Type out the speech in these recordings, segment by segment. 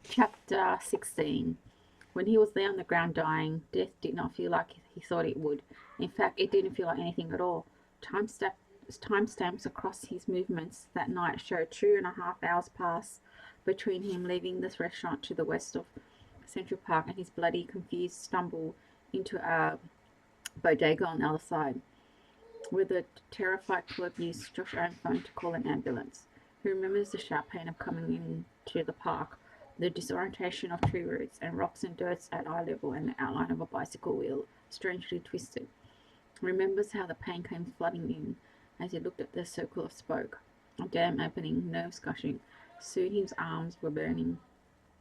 Chapter 16. When he was there on the ground dying, death did not feel like he thought it would. In fact, it didn't feel like anything at all. Timestamps across his movements that night showed 2.5 hours pass between him leaving this restaurant to the west of Central Park and his bloody, confused stumble into a bodega on the other side. With a terrified Claude used Josh's own phone to call an ambulance. He remembers the sharp pain of coming into the park, the disorientation of tree roots and rocks and dirts at eye level, and the outline of a bicycle wheel, strangely twisted. He remembers how the pain came flooding in as he looked at the circle of smoke, a dam opening, nerves gushing. Soon his arms were burning,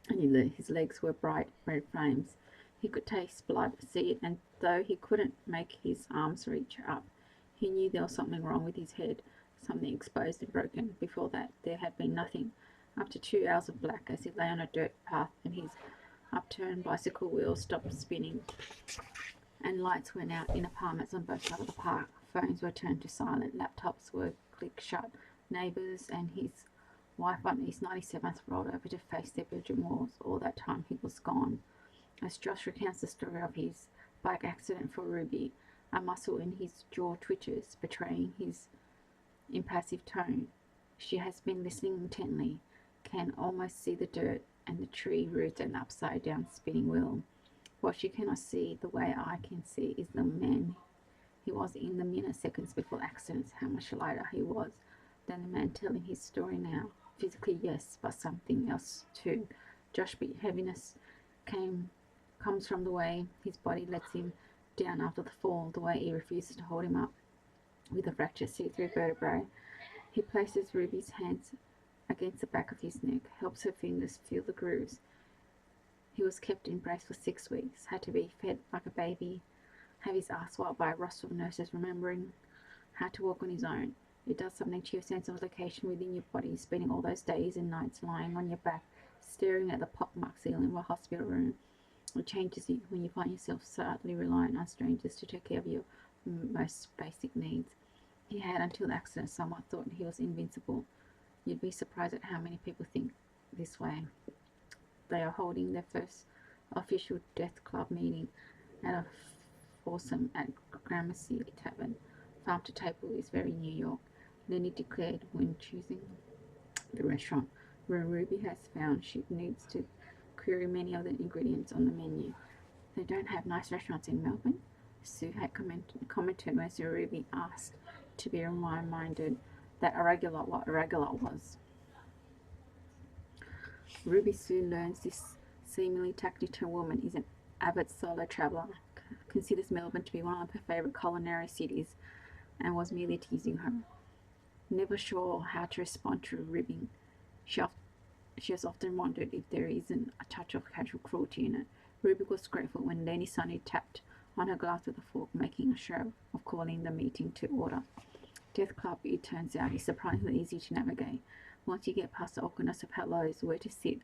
and his legs were bright red flames. He could taste blood, see it, and though he couldn't make his arms reach up, he knew there was something wrong with his head, something exposed and broken. Before that, there had been nothing. After 2 hours of black, as he lay on a dirt path and his upturned bicycle wheels stopped spinning, and lights went out in apartments on both sides of the park. Phones were turned to silent, laptops were clicked shut. Neighbours and his wife on East 97th rolled over to face their bedroom walls. All that time he was gone. As Josh recounts the story of his bike accident for Ruby, a muscle in his jaw twitches, betraying his impassive tone. She has been listening intently, can almost see the dirt and the tree roots and the upside down spinning wheel. What she cannot see the way I can see is the man he was in the minute seconds before the accident, how much lighter he was than the man telling his story now. Physically, yes, but something else too. Josh's heaviness comes from the way his body lets him down after the fall, the way he refuses to hold him up with a fractured see-through vertebrae. He places Ruby's hands against the back of his neck, helps her fingers feel the grooves. He was kept in brace for 6 weeks, had to be fed like a baby, have his ass wiped by a roster of nurses, remembering how to walk on his own. It does something to your sense of location within your body, spending all those days and nights lying on your back, staring at the pockmarked ceiling of a hospital room. It changes you when you find yourself sadly reliant on strangers to take care of your most basic needs. He had, until the accident, somewhat thought he was invincible. You'd be surprised at how many people think this way. They are holding their first official death club meeting at a foursome at Gramercy Tavern. Farm to table is very New York, Lenny declared when choosing the restaurant. Where Ruby has found she needs to query many of the ingredients on the menu. They don't have nice restaurants in Melbourne, Sue had commented when Sir Ruby asked to be reminded that what a regular was. Ruby soon learns this seemingly taciturn woman is an avid solo traveller, considers Melbourne to be one of her favourite culinary cities, and was merely teasing her. Never sure how to respond to ribbing, she, she has often wondered if there isn't a touch of casual cruelty in it. Ruby was grateful when Lenny suddenly tapped on her glass with a fork, making a show of calling the meeting to order. Death Club, it turns out, is surprisingly easy to navigate. Once you get past the awkwardness of hellos, where to sit,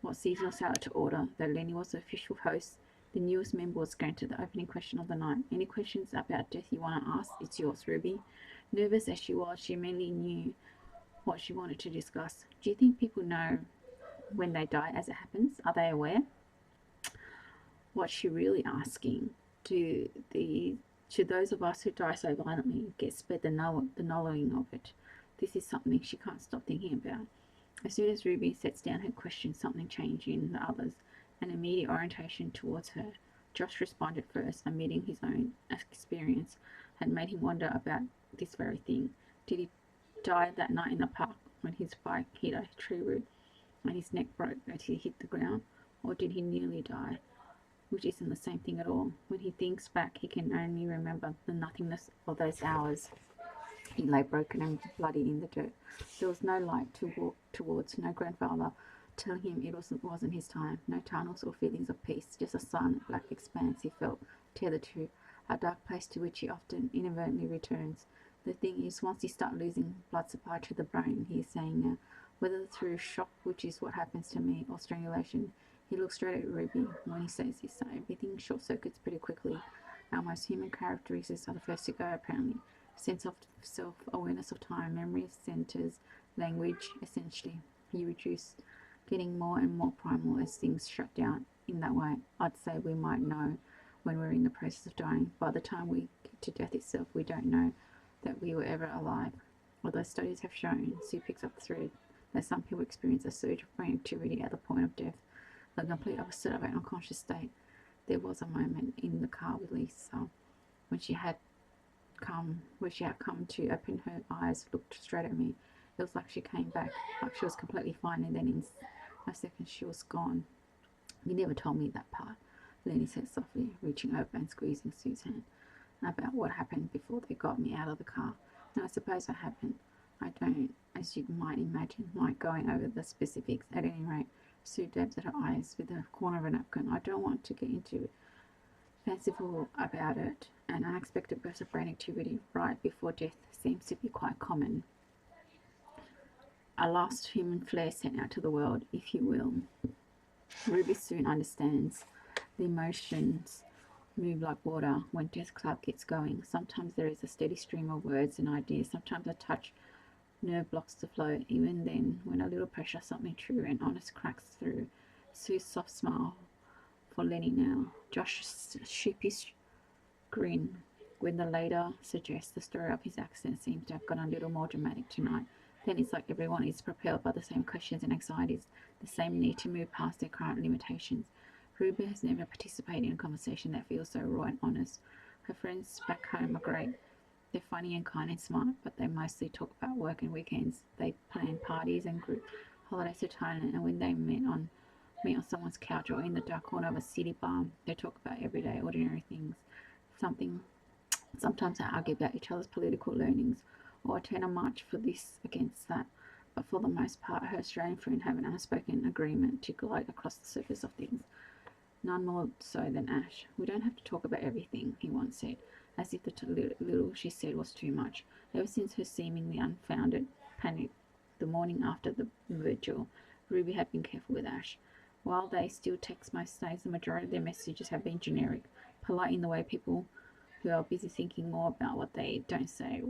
what seasonal salad to order, though Lenny was the official host, the newest member was granted the opening question of the night. Any questions about death you want to ask? It's yours, Ruby. Nervous as she was, she mainly knew what she wanted to discuss. Do you think people know when they die as it happens? Are they aware? What's she really asking? Should those of us who die so violently get spared the knowing of it? This is something she can't stop thinking about. As soon as Ruby sets down her question, something changed in the others, an immediate orientation towards her. Josh responded first, admitting his own experience had made him wonder about this very thing. Did he die that night in the park when his bike hit a tree root and his neck broke as he hit the ground? Or did he nearly die? Which isn't the same thing at all. When he thinks back, he can only remember the nothingness of those hours. He lay broken and bloody in the dirt. There was no light to walk towards, no grandfather telling him it wasn't his time, no tunnels or feelings of peace, just a silent black expanse he felt tethered to, a dark place to which he often inadvertently returns. The thing is, once you start losing blood supply to the brain, he is saying now, whether through shock, which is what happens to me, or strangulation, he looks straight at Ruby when he says this. So everything short circuits pretty quickly. Our most human characteristics are the first to go, apparently. Sense of self, awareness of time, memory centers, language, essentially. You reduce getting more and more primal as things shut down in that way. I'd say we might know when we're in the process of dying. By the time we get to death itself, we don't know that we were ever alive. Although studies have shown, Sue picks up the thread, that some people experience a surge of brain activity at the point of death, the complete opposite of an unconscious state. There was a moment in the car with Lisa when she had come to open her eyes, looked straight at me. It was like she came back, like she was completely fine, and then in a second she was gone. You never told me that part, Lenny said softly, reaching over and squeezing Sue's hand. About what happened before they got me out of the car. No, I suppose I haven't. I don't, as you might imagine, like going over the specifics. At any rate, Sue dabs at her eyes with the corner of a napkin. I don't want to get into fanciful about it. An unexpected burst of brain activity right before death seems to be quite common. A lost human flare sent out to the world, if you will. Ruby soon understands. The emotions move like water when Death Club gets going. Sometimes there is a steady stream of words and ideas. Sometimes a touch nerve blocks the flow. Even then, when a little pressure, something true and honest cracks through. Sue's soft smile for Lenny now. Josh's sheepish grin when the later suggests the story of his accident seems to have gotten a little more dramatic tonight. Then it's like everyone is propelled by the same questions and anxieties, the same need to move past their current limitations. Ruby has never participated in a conversation that feels so raw and honest. Her friends back home are great. They're funny and kind and smart, but they mostly talk about work and weekends. They plan parties and group holidays to Thailand, and when they meet on someone's couch or in the dark corner of a city bar, they talk about everyday, ordinary things. Sometimes they argue about each other's political leanings, or attend a march for this against that. But for the most part, her Australian friend have an unspoken agreement to glide across the surface of things. None more so than Ash. We don't have to talk about everything, he once said, as if the little she said was too much. Ever since her seemingly unfounded panic the morning after the vigil, Ruby had been careful with Ash. While they still text most days, the majority of their messages have been generic, polite in the way people who are busy thinking more about what they don't say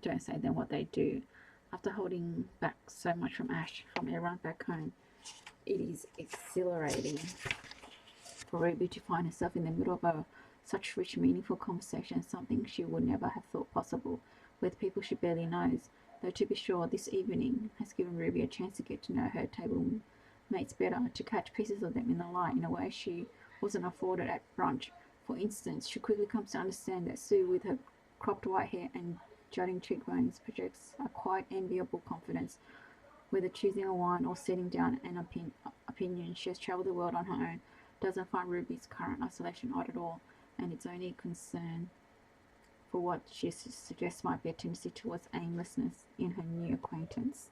than what they do. After holding back so much from Ash, from everyone back home, it is exhilarating for Ruby to find herself in the middle of such rich, meaningful conversation, something she would never have thought possible, with people she barely knows. Though to be sure, this evening has given Ruby a chance to get to know her table mates better, to catch pieces of them in the light in a way she wasn't afforded at brunch. For instance, she quickly comes to understand that Sue, with her cropped white hair and jutting cheekbones, projects a quite enviable confidence. Whether choosing a wine or setting down an opinion, she has travelled the world on her own, doesn't find Ruby's current isolation odd at all, and its only concern for what she suggests might be a tendency towards aimlessness in her new acquaintance.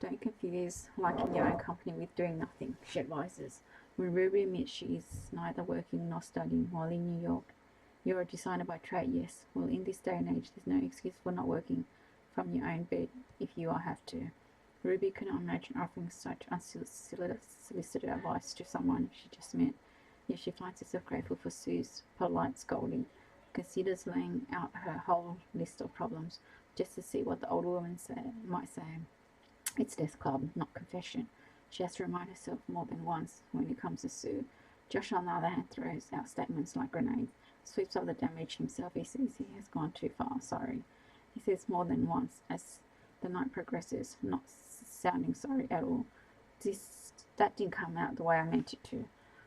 Don't confuse liking your own company with doing nothing, she advises. When Ruby admits she is neither working nor studying while in New York. You're a designer by trade, yes. Well, in this day and age, there's no excuse for not working from your own bed if you have to. Ruby could not imagine offering such unsolicited advice to someone she just met, yet she finds herself grateful for Sue's polite scolding, considers laying out her whole list of problems just to see what the older woman might say. It's Death Club, not confession. She has to remind herself more than once when it comes to Sue. Josh, on the other hand, throws out statements like grenades, sweeps up the damage himself. He says he has gone too far, sorry. He says more than once as the night progresses, not sounding sorry at all. That didn't come out the way I meant it to.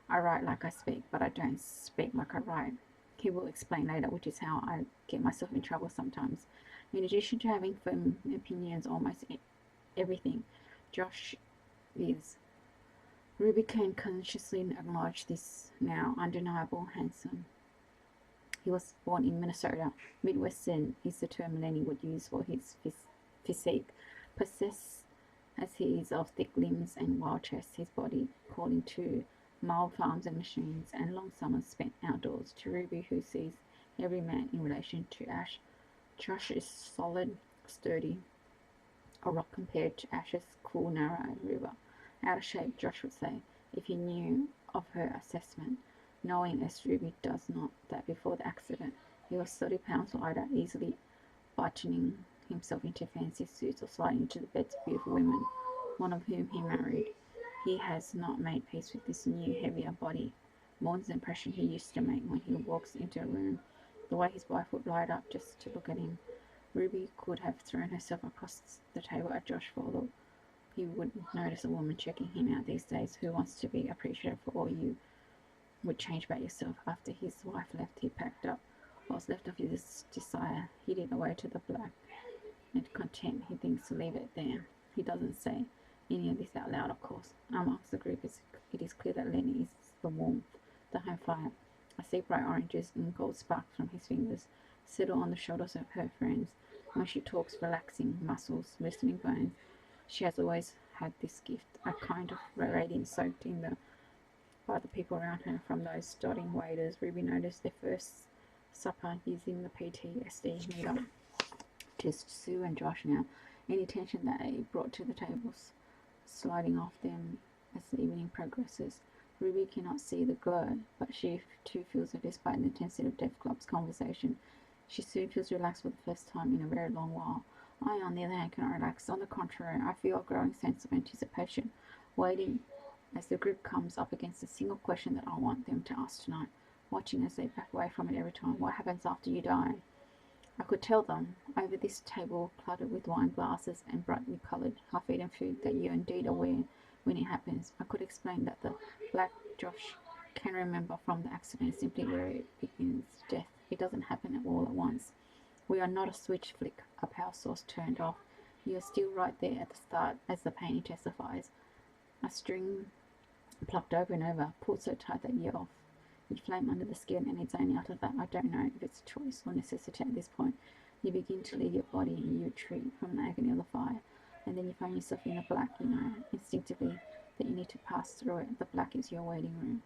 I write like I speak, but I don't speak like I write. He will explain later, which is how I get myself in trouble sometimes. In addition to having firm opinions almost everything, Josh is. Ruby can consciously acknowledge this now. Undeniable, handsome. He was born in Minnesota. Midwestern is the term Lenny would use for his physique. Possessed as he is of thick limbs and wild chest, his body calling to mild farms and machines, and long summers spent outdoors. To Ruby, who sees every man in relation to Ash, Josh is solid, sturdy, a rock compared to Ash's cool, narrow river. Out of shape, Josh would say, if he knew of her assessment, knowing as Ruby does not, that before the accident he was 30 pounds lighter, easily buttoning himself into fancy suits or sliding into the beds of beautiful women one of whom he married. He has not made peace with this new, heavier body. Mourns the impression he used to make when he walks into a room, the way his wife would light up just to look at him. Ruby could have thrown herself across the table at Josh for a look. He would notice a woman checking him out these days who wants to be appreciated for all you would change about yourself. After his wife left, he packed up what was left of his desire, hid it away to the black, and content he thinks to leave it there. He doesn't say any of this out loud, of course. Amongst the group, it is clear that Lenny is the warmth, the home fire. I see bright oranges and gold sparks from his fingers settle on the shoulders of her friends. When she talks, relaxing muscles, loosening bones, she has always had this gift, a kind of radiance soaked in by the people around her. From those dotting waiters, Ruby noticed their first supper using the PTSD meter. Just Sue and Josh now. Any tension that they brought to the tables sliding off them as the evening progresses. Ruby cannot see the glow, but she too feels it despite the intensity of Deaf Club's conversation. She soon feels relaxed for the first time in a very long while. I, on the other hand, cannot relax. On the contrary, I feel a growing sense of anticipation, waiting as the group comes up against a single question that I want them to ask tonight, watching as they back away from it every time. What happens after you die? I could tell them, over this table cluttered with wine glasses and brightly coloured, half-eaten food, that you indeed aware when it happens. I could explain that the black Josh can remember from the accident simply where it begins, death. It doesn't happen all at once. We are not a switch flick, a power source turned off. You are still right there at the start, as the painting testifies. A string plucked over and over, pulled so tight that you're off. You flame under the skin, and it's only after that, I don't know if it's a choice or necessity at this point, you begin to leave your body and you retreat from the agony of the fire. And then you find yourself in the black, you know, instinctively, that you need to pass through it. The black is your waiting room.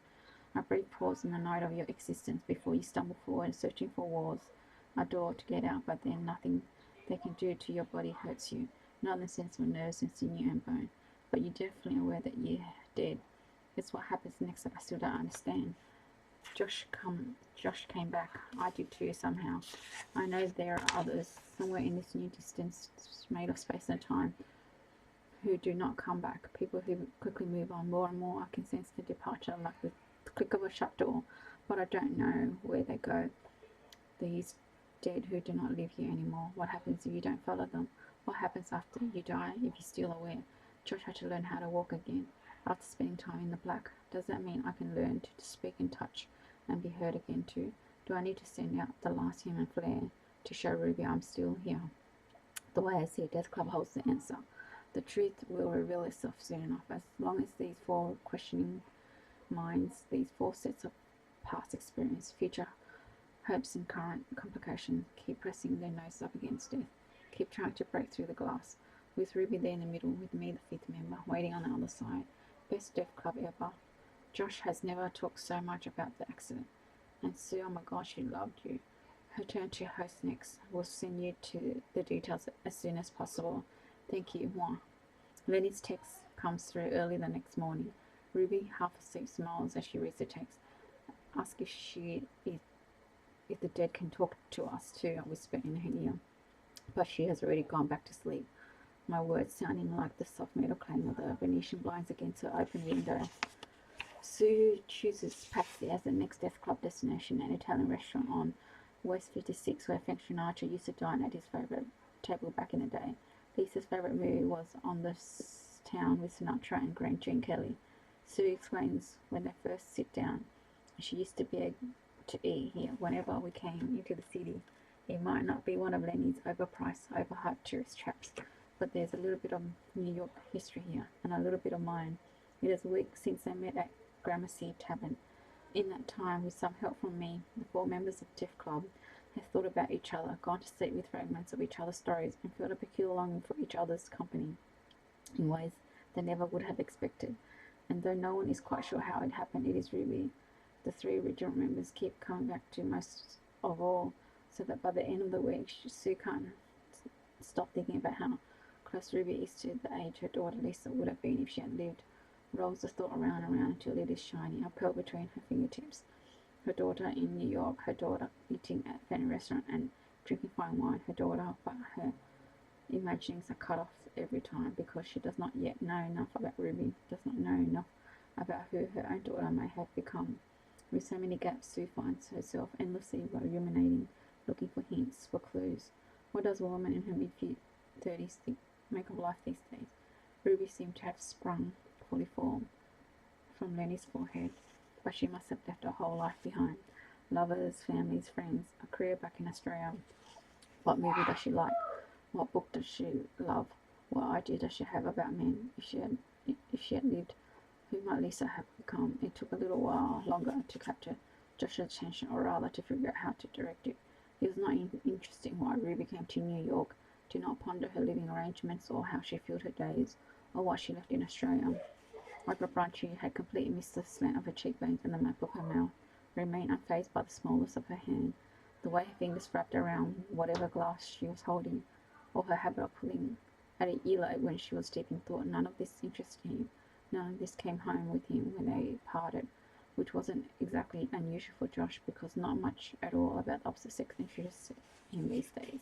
A brief pause in the night of your existence before you stumble forward, searching for walls, a door to get out, but then nothing they can do to your body hurts you, not in the sense of nerves and sinew and bone, but you're definitely aware that you're dead. It's what happens next that I still don't understand. Josh came back. I did too, somehow. I know there are others, somewhere in this new distance made of space and time, who do not come back. People who quickly move on. More and more I can sense the departure, like the click of a shut door, but I don't know where they go. These dead who do not live here anymore. What happens if you don't follow them? What happens after you die if you're still aware? Josh had to learn how to walk again after spending time in the black. Does that mean I can learn to speak and touch and be heard again too? Do I need to send out the last human flare to show Ruby I'm still here? The way I see it, Death Club holds the answer. The truth will reveal itself soon enough. As long as these four questioning minds, these four sets of past experience, future hopes and current complications, keep pressing their nose up against death, keep trying to break through the glass, with Ruby there in the middle, with me the fifth member, waiting on the other side. Best Deaf Club ever. Josh has never talked so much about the accident. And Sue, oh my gosh, she loved you. Her turn to host next. We'll send you to the details as soon as possible. Thank you. Mwah. Lenny's text comes through early the next morning. Ruby half asleep smiles as she reads the text. Ask if the dead can talk to us too, I whisper in her ear. But she has already gone back to sleep. My words sounding like the soft metal clang of the Venetian blinds against her open window. Sue chooses Patsy as the next Death Club destination, an Italian restaurant on West 56, where Frank Sinatra used to dine at his favourite table back in the day. Lisa's favourite movie was On this Town with Sinatra and Grant Gene Kelly. Sue explains when they first sit down. She used to beg to eat here whenever we came into the city. It might not be one of Lenny's overpriced, overhyped tourist traps, but there's a little bit of New York history here, and a little bit of mine. It is a week since they met at Gramercy Tavern. In that time, with some help from me, the four members of Deaf Club had thought about each other, gone to sleep with fragments of each other's stories, and felt a peculiar longing for each other's company in ways they never would have expected. And though no one is quite sure how it happened, it is Ruby. The three original members keep coming back to most of all, so that by the end of the week, Sue can't stop thinking about how close Ruby is to the age her daughter Lisa would have been if she had lived. Rolls the thought around and around until it is shiny, a pearl between her fingertips. Her daughter in New York, her daughter eating at a restaurant and drinking fine wine, her daughter, but her imaginings are cut off every time because she does not yet know enough about Ruby, does not know enough about who her own daughter may have become. With so many gaps, Sue finds herself endlessly ruminating, looking for hints, for clues. What does a woman in her mid-30s make of life these days? Ruby seemed to have sprung, fully formed, from Lenny's forehead, but she must have left her whole life behind. Lovers, families, friends, a career back in Australia. What movie does she like? What book does she love? What idea does she have about men? If she had lived, who might Lisa have become? It took a little while longer to capture Josh's attention, or rather to figure out how to direct it. It was not interesting why Ruby came to New York, did not ponder her living arrangements or how she filled her days, or what she left in Australia. Like a brunch, she had completely missed the slant of her cheekbones and the map of her mouth, remained unfazed by the smallness of her hand, the way her fingers wrapped around whatever glass she was holding, or her habit of pulling at her earlobe when she was deep in thought. None of this interested him. None of this came home with him when they parted, which wasn't exactly unusual for Josh because not much at all about the opposite sex interests him these days.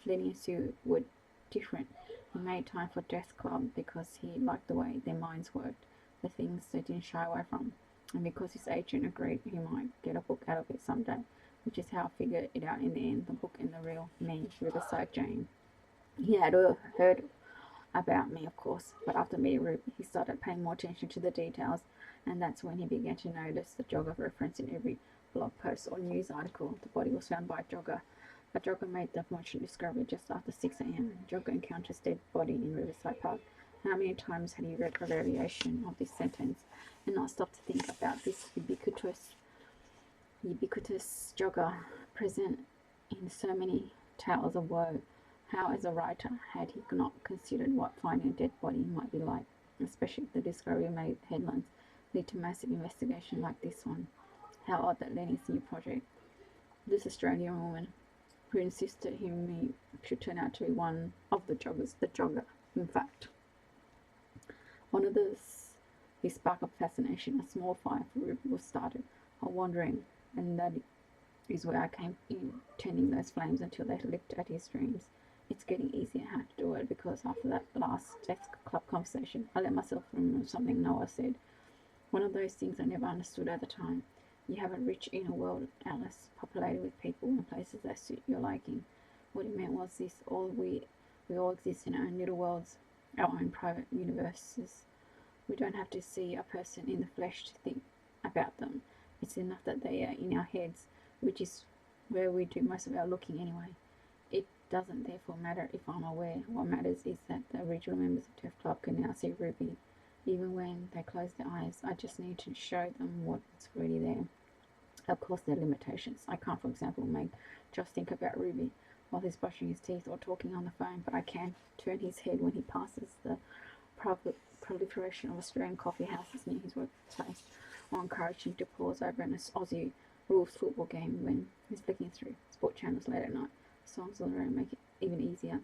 Lenny and Sue were different. He made time for Death Club because he liked the way their minds worked, the things they didn't shy away from, and because his agent agreed he might get a book out of it someday, which is how I figured it out in the end, the book and the real me, Riverside Jane. He had heard about me, of course, but after meeting Ruby, he started paying more attention to the details, and that's when he began to notice the jogger reference in every blog post or news article. The body was found by a jogger. A jogger made the unfortunate discovery just after 6 a.m. Jogger encounters dead body in Riverside Park. How many times had he read a variation of this sentence and not stopped to think about this ubiquitous jogger present in so many tales of woe? How, as a writer, had he not considered what finding a dead body might be like, especially if the discovery made headlines lead to massive investigation like this one? How odd that Lenny's new project, this Australian woman who insisted he should turn out to be one of the joggers, the jogger, in fact. One of his spark of fascination, a small fire for Ruby was started, a wandering, and that is where I came in, tending those flames until they leapt at his dreams. It's getting easier how to do it because after that last desk club conversation, I let myself remember something Noah said. One of those things I never understood at the time. You have a rich inner world, Alice, populated with people and places that suit your liking. What it meant was this: we all exist in our own little worlds, our own private universes. We don't have to see a person in the flesh to think about them. It's enough that they are in our heads, which is where we do most of our looking anyway. It doesn't therefore matter if I'm aware. What matters is that the original members of Deaf Club can now see Ruby. Even when they close their eyes, I just need to show them what's really there. Of course, there are limitations. I can't, for example, make Josh think about Ruby while he's brushing his teeth or talking on the phone, but I can turn his head when he passes the proliferation of Australian coffee houses near his workplace, or encourage him to pause over an Aussie rules football game when he's flicking through sport channels late at night. Songs all around make it even easier.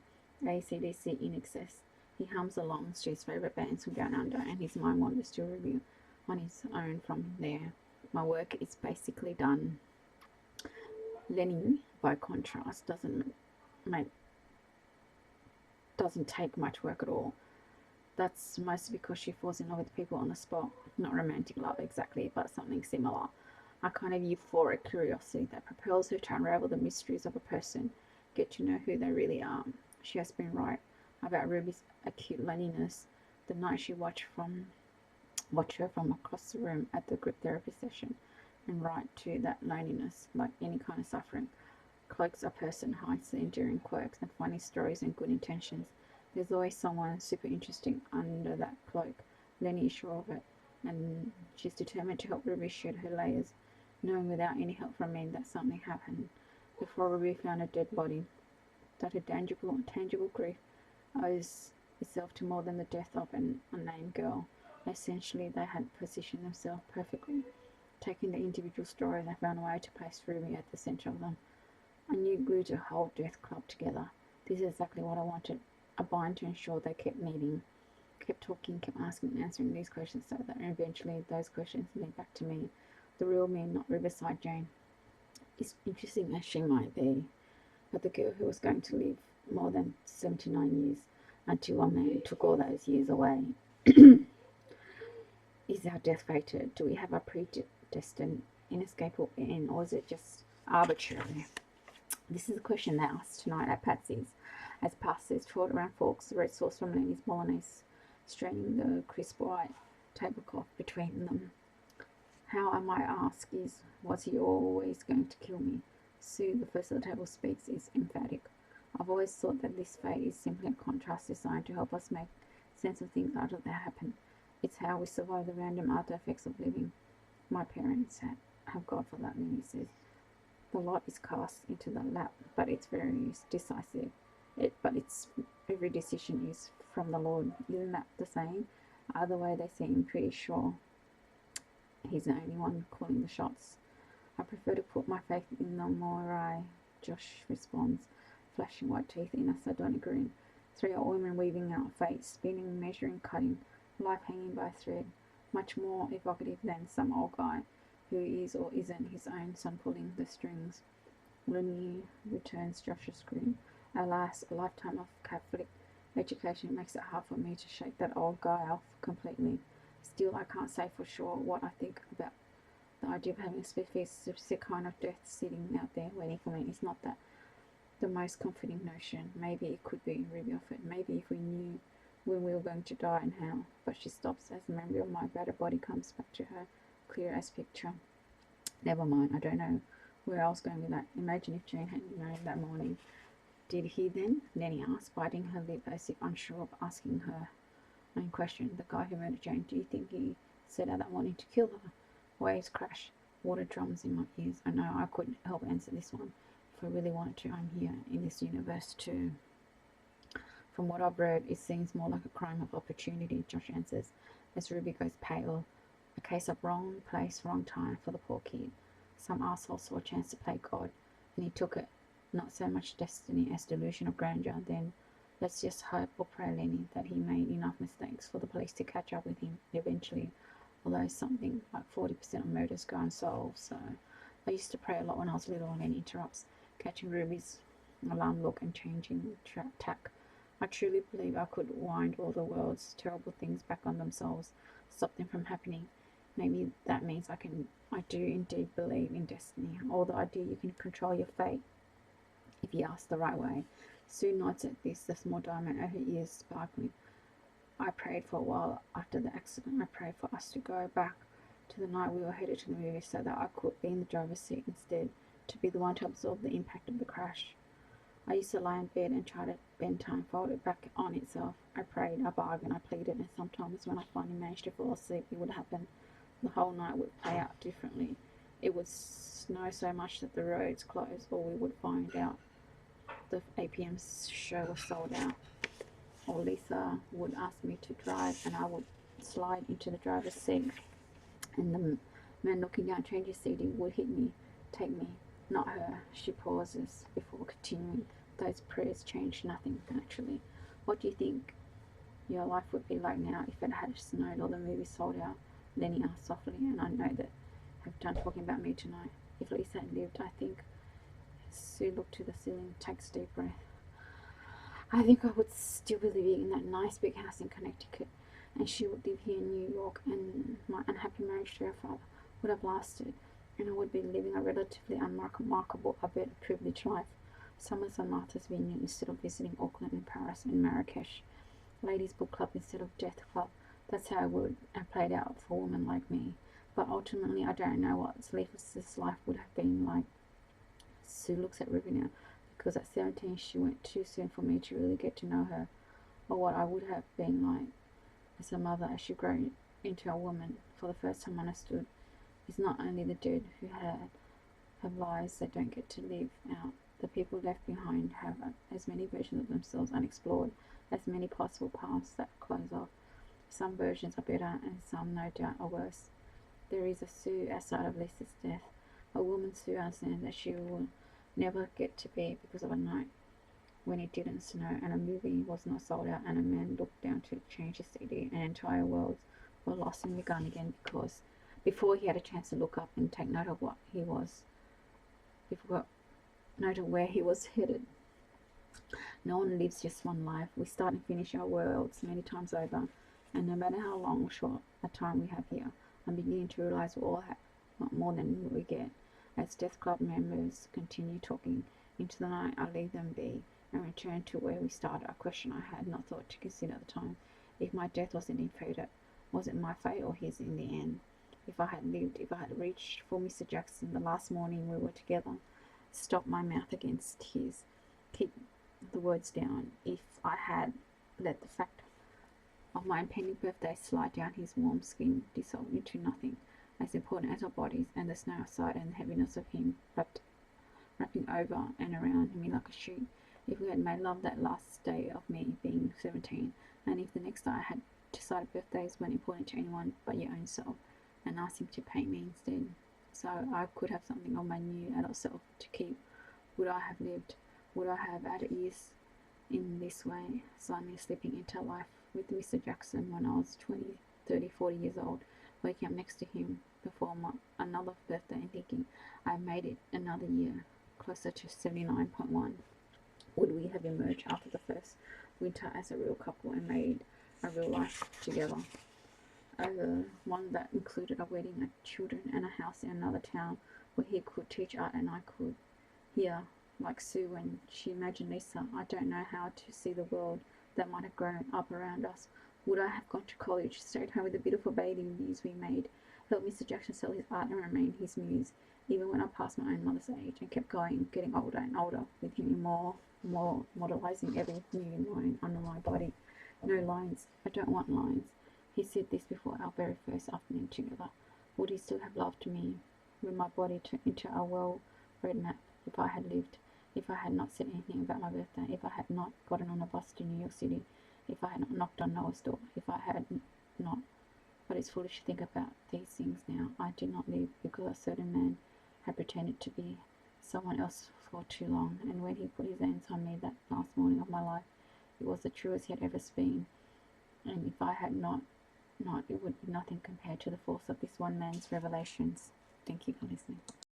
AC/DC in excess. He hums along to his favourite bands from down under, and his mind wanders to Ruby on his own from there. My work is basically done. Lenny, by contrast, doesn't take much work at all. That's mostly because she falls in love with people on the spot. Not romantic love exactly, but something similar. A kind of euphoric curiosity that propels her to unravel the mysteries of a person, get to know who they really are. She has been right about Ruby's acute loneliness the night she watched her from across the room at the group therapy session, and right to that loneliness, like any kind of suffering, cloaks a person, hides the enduring quirks and funny stories and good intentions. There's always someone super interesting under that cloak. Lenny is sure of it, and she's determined to help Ruby shed her layers, knowing without any help from men that something happened before Ruby found a dead body, that her tangible grief owes itself to more than the death of an unnamed girl. Essentially, they had positioned themselves perfectly, taking the individual story they found a way to place Ruby at the centre of them. A new glue to hold Death Club together. This is exactly what I wanted. A bind to ensure they kept meeting, kept talking, kept asking and answering these questions so that eventually those questions led back to me. The real me, not Riverside Jane. As interesting as she might be, but the girl who was going to live more than 79 years. until a man took all those years away. Is our death fated? Do we have a predestined, inescapable end, or is it just arbitrary? This is a question they asked tonight at Patsy's, as pastors trot around forks, the red sauce from Lenny's bolognese, straining the crisp white tablecloth between them. How I might ask is, was he always going to kill me? Sue, the first of the table, speaks, is emphatic. I've always thought that this fate is simply a contrast designed to help us make sense of things after they happen. It's how we survive the random after effects of living. My parents have God for that, Lenny says. The lot is cast into the lap, but it's very decisive. It's every decision is from the Lord. Isn't that the saying? Either way, they seem pretty sure he's the only one calling the shots. I prefer to put my faith in the Morai, Josh responds, flashing white teeth in a sardonic grin. 3 old women weaving out fate, spinning, measuring, cutting, life hanging by a thread. Much more evocative than some old guy who is or isn't his own son pulling the strings. Lenny returns Josh's grin. Alas, a lifetime of Catholic education makes it hard for me to shake that old guy off completely. Still, I can't say for sure what I think about the idea of having a specific kind of death sitting out there waiting for me. Is not that the most comforting notion? Maybe it could be, Ruby offered. Maybe if we knew when we were going to die and how. But she stops as the memory of my battered body comes back to her, clear as picture. Never mind, I don't know where I was going with that. Imagine if Jane hadn't known that morning. Did he then? Lenny asked, biting her lip as if unsure of asking her own question. The guy who murdered Jane, do you think he set out that morning to kill her? Waves crash, water drums in my ears. I know I couldn't help answer this one. If I really wanted to, I'm here in this universe too. From what I've read, it seems more like a crime of opportunity, Josh answers, as Ruby goes pale. A case of wrong place, wrong time for the poor kid. Some arsehole saw a chance to play God, and he took it. Not so much destiny as delusion of grandeur. Then let's just hope or pray, Lenny, that he made enough mistakes for the police to catch up with him eventually. Although something like 40% of murders go unsolved, so I used to pray a lot when I was little. Lenny interrupts, catching Ruby's alarm look and changing tack. I truly believe I could wind all the world's terrible things back on themselves, stop them from happening. Maybe that means I do indeed believe in destiny, or the idea you can control your fate if you ask the right way. Sue nods at this, the small diamond over her ears sparkling. I prayed for a while after the accident. I prayed for us to go back to the night we were headed to the movie so that I could be in the driver's seat instead, to be the one to absorb the impact of the crash. I used to lie in bed and try to bend time, fold it back on itself. I prayed, I bargained, I pleaded, and sometimes when I finally managed to fall asleep, it would happen. The whole night would play out differently. It would snow so much that the roads closed, or we would find out the 8 p.m. show was sold out. Or Lisa would ask me to drive, and I would slide into the driver's seat, and the man looking down change CD would hit me, take me, not her. She pauses before continuing. Those prayers changed nothing, actually. What do you think your life would be like now if it had snowed or the movie sold out? Lenny asked softly, and I know that I've done talking about me tonight. If Lisa had lived, I think. Sue looked to the ceiling, takes a deep breath. I think I would still be living in that nice big house in Connecticut, and she would live here in New York, and my unhappy marriage to her father would have lasted, and I would be living a relatively unremarkable, albeit a privileged life. Summers on Martha's Vineyard instead of visiting Auckland and Paris and Marrakesh. Ladies' book club instead of death club. That's how it would have played out for a woman like me. But ultimately, I don't know what Lisa's life would have been like. Sue looks at Ruby now, because at 17 she went too soon for me to really get to know her, or what I would have been like as a mother as she grew into a woman. For the first time understood, it's not only the dead who have lives they don't get to live out. The people left behind have as many versions of themselves unexplored, as many possible paths that close off. Some versions are better, and some, no doubt, are worse. There is a Sue outside of Lisa's death, a woman Sue understands that she will never get to be because of a night when it didn't snow and a movie was not sold out and a man looked down to change his CD and entire worlds were lost and begun again because before he had a chance to look up and take note of note of where he was headed. No one lives just one life. We start and finish our worlds many times over, and no matter how long or short a time we have here, I'm beginning to realize we all have more than we get. As Death Club members continue talking into the night, I leave them be and return to where we started, a question I had not thought to consider at the time. If my death was indeed fated, was it my fate or his in the end? If I had lived, if I had reached for Mr. Jackson the last morning we were together, stopped my mouth against his, keep the words down, if I had let the fact of my impending birthday slide down his warm skin, dissolve into nothing, as important as our bodies and the snow outside and the heaviness of him wrapping over and around me like a sheet, if we had made love that last day of me being 17, and if the next day I had decided birthdays weren't important to anyone but your own self, and asked him to paint me instead, so I could have something of my new adult self to keep, would I have lived? Would I have added years in this way, suddenly slipping into life with Mr. Jackson when I was 20, 30, 40 years old, waking up next to him before another birthday and thinking I made it another year, closer to 79.1. Would we have emerged after the first winter as a real couple and made a real life together? One that included a wedding, children, and a house in another town where he could teach art and I could. Here, like Sue when she imagined Lisa, I don't know how to see the world that might have grown up around us. Would I have gone to college, stayed home with the beautiful bathing views we made, helped Mr. Jackson sell his art and remain his muse, even when I passed my own mother's age, and kept going, getting older and older, with him more modelizing every new line under my body. No lines. I don't want lines. He said this before our very first afternoon together. Would he still have loved me when my body turned into a well-read map if I had lived? If I had not said anything about my birthday, if I had not gotten on a bus to New York City, if I had not knocked on Noah's door, if I had not. But it's foolish to think about these things now. I did not live because a certain man had pretended to be someone else for too long, and when he put his hands on me that last morning of my life, it was the truest he had ever been. And if I had not, it would be nothing compared to the force of this one man's revelations. Thank you for listening.